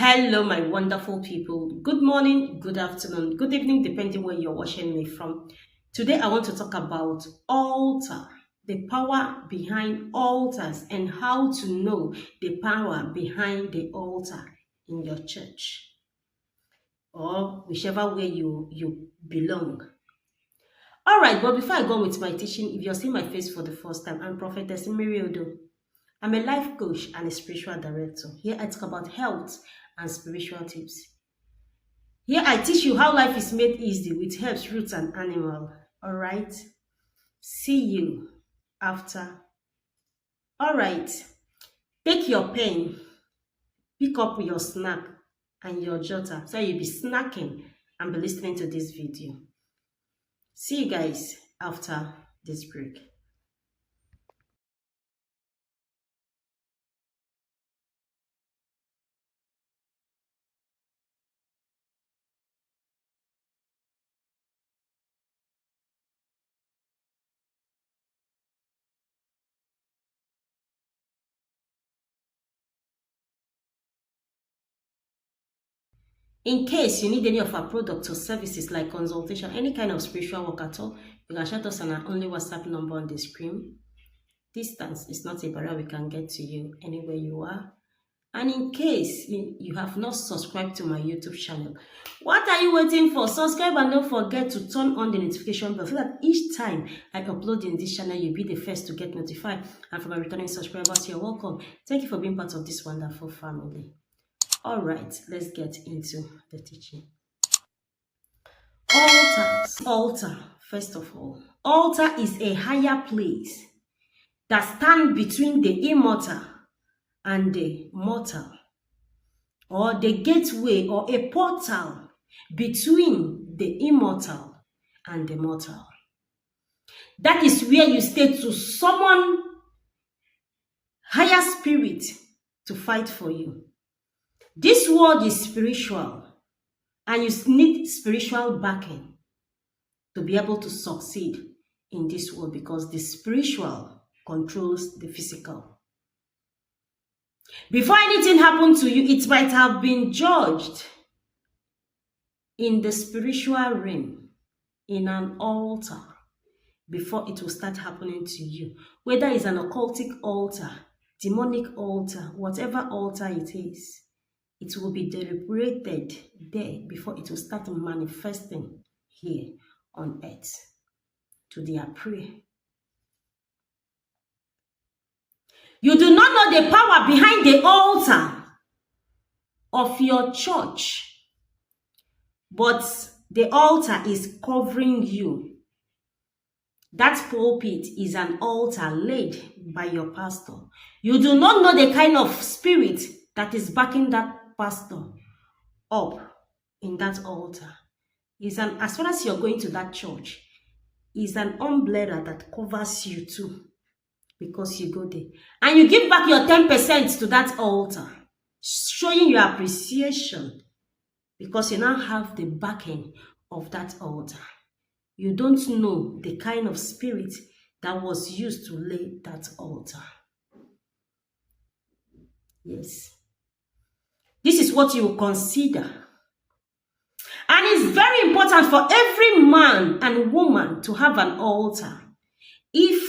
Hello, my wonderful people. Good morning, good afternoon, good evening, depending where you're watching me from. Today, I want to talk about altar, the power behind altars, and how to know the power behind the altar in your church or whichever way you belong. All right, but before I go with my teaching, if you're seeing my face for the first time, I'm Prophetess Mary Odo. I'm a life coach and a spiritual director. Here I talk about health and spiritual tips. Here I teach you how life is made easy with herbs, roots, and animal. All right? See you after. All right. Take your pen, pick up your snack and your jotter. So you'll be snacking and be listening to this video. See you guys after this break. In case you need any of our products or services like consultation, any kind of spiritual work at all, you can chat us on our only WhatsApp number on the screen. Distance is not a barrier, we can get to you anywhere you are. And in case you have not subscribed to my YouTube channel, what are you waiting for? Subscribe and don't forget to turn on the notification bell so that each time I upload in this channel, you'll be the first to get notified. And for my returning subscribers, you're welcome. Thank you for being part of this wonderful family. All right, let's get into the teaching. Altar, first of all. Altar is a higher place that stands between the immortal and the mortal, or the gateway or a portal between the immortal and the mortal. That is where you stay to summon higher spirit to fight for you. This world is spiritual, and you need spiritual backing to be able to succeed in this world, because the spiritual controls the physical. Before anything happened to you, it might have been judged in the spiritual realm, in an altar, before it will start happening to you. Whether it's an occultic altar, demonic altar, whatever altar it is, it will be deliberated there before it will start manifesting here on earth to their prey. You do not know the power behind the altar of your church, but the altar is covering you. That pulpit is an altar laid by your pastor. You do not know the kind of spirit that is backing that pastor up in that altar. As far as you're going to that church, is an umbrella that covers you too, because you go there. And you give back your 10% to that altar, showing your appreciation, because you now have the backing of that altar. You don't know the kind of spirit that was used to lay that altar. Yes. This is what you consider. And it's very important for every man and woman to have an altar. If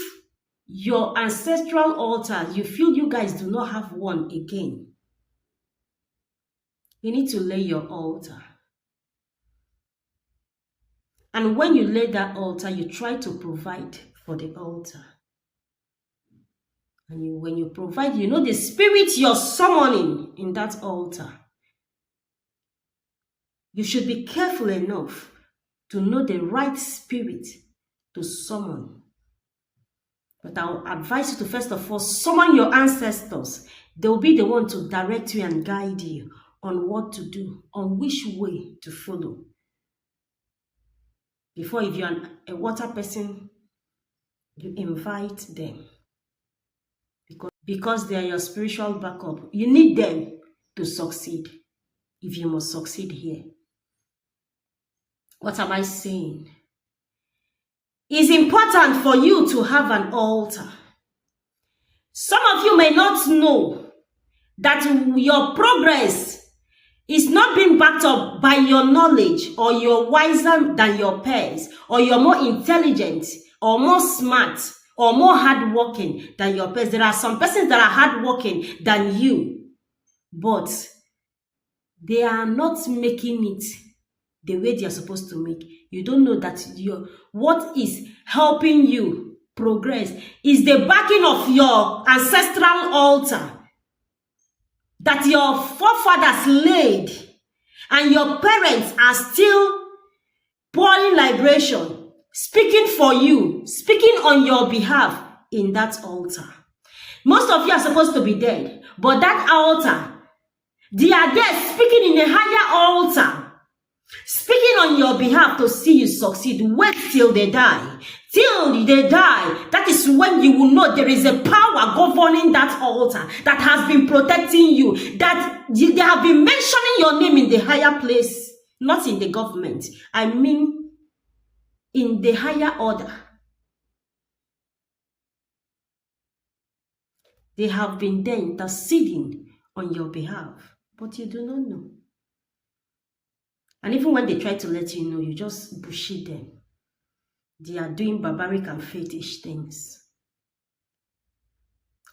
your ancestral altar, you feel you guys do not have one again, you need to lay your altar. And when you lay that altar, you try to provide for the altar. And when you provide, you know the spirit you're summoning in that altar. You should be careful enough to know the right spirit to summon. But I'll advise you to first of all summon your ancestors. They'll be the one to direct you and guide you on what to do, on which way to follow. Before, if you're a water person, you invite them. Because they are your spiritual backup. You need them to succeed, if you must succeed here. What am I saying? It's important for you to have an altar. Some of you may not know that your progress backed up by your knowledge, or you're wiser than your peers, or you're more intelligent, or more smart, or more hardworking than your peers. There are some persons that are hardworking than you, but they are not making it the way they are supposed to make. You don't know that what is helping you progress is the backing of your ancestral altar that your forefathers laid, and your parents are still pouring liberation, speaking for you, speaking on your behalf in that altar. Most of you are supposed to be dead, but that altar, they are there speaking in a higher altar, speaking on your behalf to see you succeed. Wait till they die. Till they die, that is when you will know there is a power governing that altar that has been protecting you, that they have been mentioning your name in the higher place, not in the government. I mean, in the higher order. They have been there interceding on your behalf, but you do not know. And even when they try to let you know, you just bullshit them. They are doing barbaric and fetish things.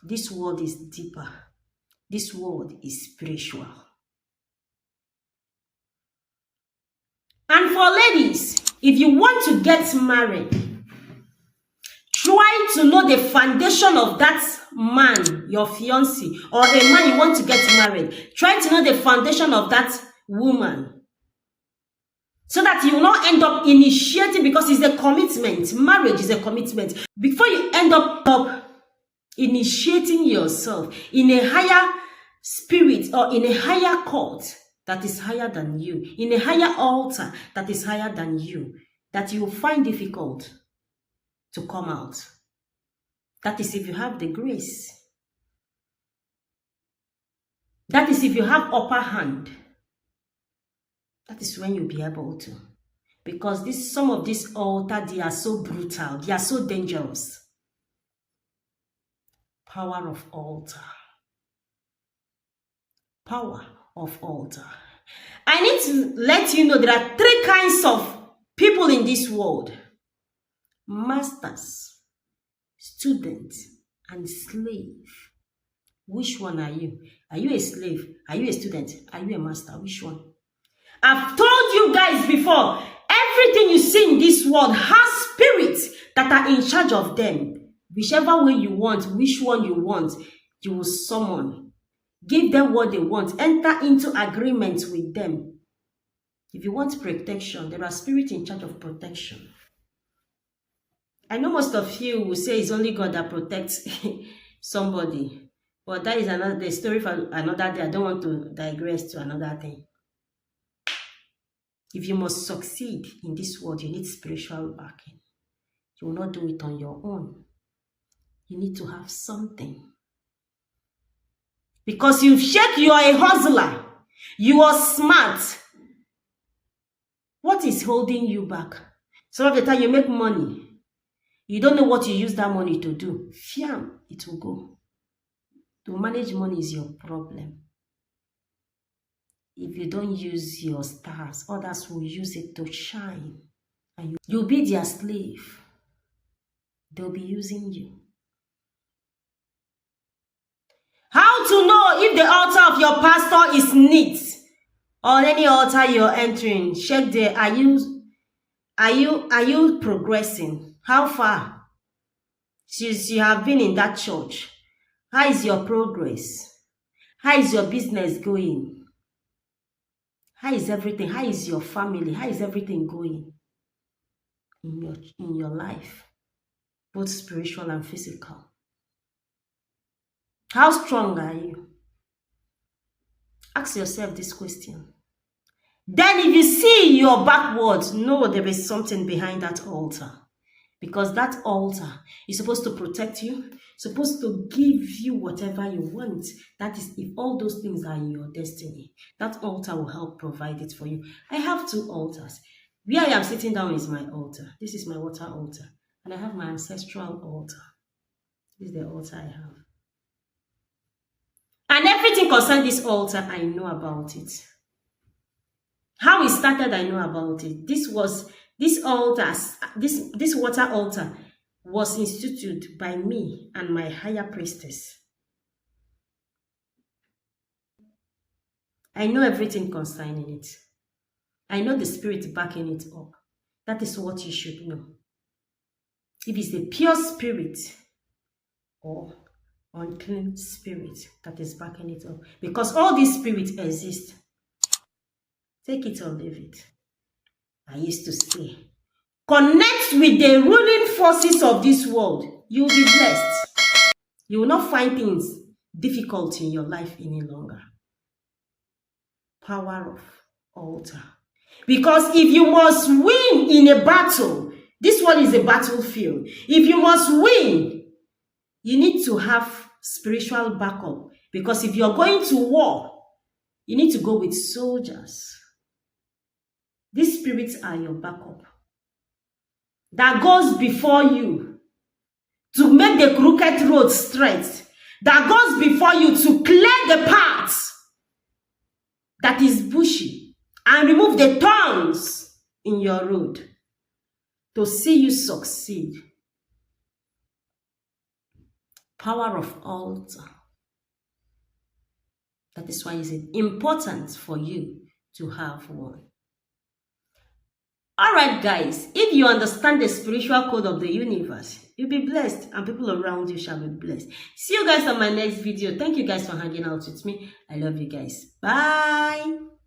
This world is deeper. This world is spiritual. And for ladies, if you want to get married, try to know the foundation of that man, your fiancé, or a man you want to get married. Try to know the foundation of that woman, so that you will not end up initiating, because it's a commitment. Marriage is a commitment. Before you end up initiating yourself in a higher spirit, or in a higher court that is higher than you, in a higher altar that is higher than you, that you will find difficult to come out. That is if you have the grace. That is if you have upper hand. That is when you'll be able to. Because some of these altars, they are so brutal. They are so dangerous. Power of altar. Power of altar. I need to let you know there are 3 kinds of people in this world. Masters, students, and slave. Which one are you? Are you a slave? Are you a student? Are you a master? Which one? I've told you guys before, everything you see in this world has spirits that are in charge of them. Whichever way you want, which one you want, you will summon. Give them what they want. Enter into agreement with them. If you want protection, there are spirits in charge of protection. I know most of you will say it's only God that protects somebody. But that is the story for another day. I don't want to digress to another thing. If you must succeed in this world, you need spiritual backing. You will not do it on your own. You need to have something. Because you shake, you are a hustler. You are smart. What is holding you back? Some of the time you make money. You don't know what you use that money to do. Fiam, it will go. To manage money is your problem. If you don't use your stars, others will use it to shine. And you'll be their slave. They'll be using you. How to know if the altar of your pastor is neat, or any altar you're entering? Check there. Are you progressing? How far? Since you have been in that church, how is your progress? How is your business going? How is everything? How is your family? How is everything going in your life? Both spiritual and physical. How strong are you? Ask yourself this question. Then if you see you're backwards, know there is something behind that altar. Because that altar is supposed to protect you, supposed to give you whatever you want. That is, if all those things are in your destiny, that altar will help provide it for you. I have 2 altars. Where I am sitting down is my altar. This is my water altar. And I have my ancestral altar. This is the altar I have. And everything concerning this altar, I know about it. How it started, I know about it. This water altar was instituted by me and my higher priestess. I know everything concerning it. I know the spirit backing it up. That is what you should know. If it's a pure spirit or unclean spirit that is backing it up. Because all these spirits exist. Take it or leave it. I used to say, connect with the ruling forces of this world. You will be blessed. You will not find things difficult in your life any longer. Power of altar. Because if you must win in a battle, this one is a battlefield. If you must win, you need to have spiritual backup. Because if you're going to war, you need to go with soldiers. These spirits are your backup. That goes before you to make the crooked road straight. That goes before you to clear the path that is bushy and remove the thorns in your road to see you succeed. Power of altar. That is why it's important for you to have one. Alright guys, if you understand the spiritual code of the universe, you'll be blessed and people around you shall be blessed. See you guys on my next video. Thank you guys for hanging out with me. I love you guys. Bye.